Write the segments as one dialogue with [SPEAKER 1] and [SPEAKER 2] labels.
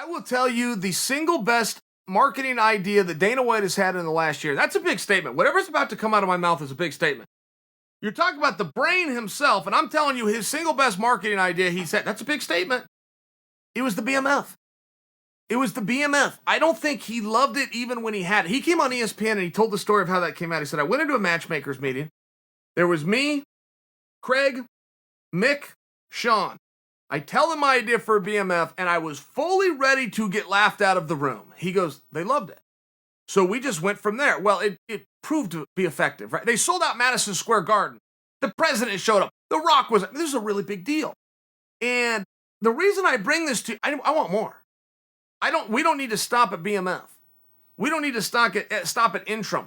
[SPEAKER 1] I will tell you the single best marketing idea that Dana White has had in the last year. That's a big statement. Whatever's about to come out of my mouth is a big statement. You're talking about the brain himself, and I'm telling you his single best marketing idea he said, that's a big statement. It was the BMF. It was the BMF. I don't think he loved it even when he had it. He came on ESPN and he told the story of how that came out. He said, I went into a matchmakers meeting. There was me, Craig, Mick, Sean. I tell them my idea for a BMF, and I was fully ready to get laughed out of the room. He goes, they loved it. So we just went from there. Well, it proved to be effective, right? They sold out Madison Square Garden. The president showed up. The Rock was, this is a really big deal. And the reason I bring this to, I want more. We don't need to stop at BMF. We don't need to stop at Intrum.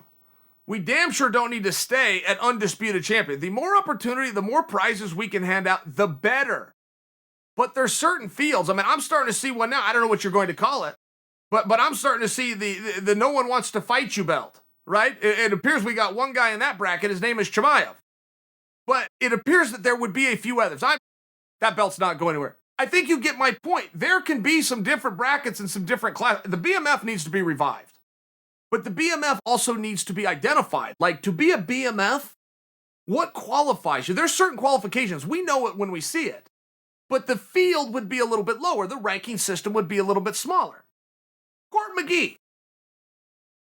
[SPEAKER 1] We damn sure don't need to stay at Undisputed Champion. The more opportunity, the more prizes we can hand out, the better. But there's certain fields. I mean, I'm starting to see one now. I don't know what you're going to call it, but I'm starting to see the no one wants to fight you belt, right? It appears we got one guy in that bracket. His name is Chimaev. But it appears that there would be a few others. That belt's not going anywhere. I think you get my point. There can be some different brackets and some different classes. The BMF needs to be revived. But the BMF also needs to be identified. Like, to be a BMF, what qualifies you? There's certain qualifications. We know it when we see it. But the field would be a little bit lower. The ranking system would be a little bit smaller. Court McGee.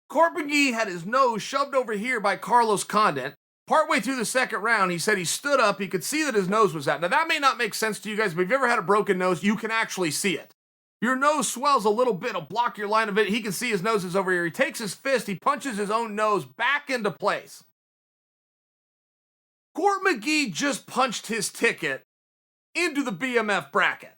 [SPEAKER 1] Court McGee had his nose shoved over here by Carlos Condit. Partway through the second round, he said he stood up. He could see that his nose was out. Now, that may not make sense to you guys, but if you've ever had a broken nose, you can actually see it. Your nose swells a little bit. It'll block your line of vision. He can see his nose is over here. He takes his fist. He punches his own nose back into place. Court McGee just punched his ticket into the BMF bracket.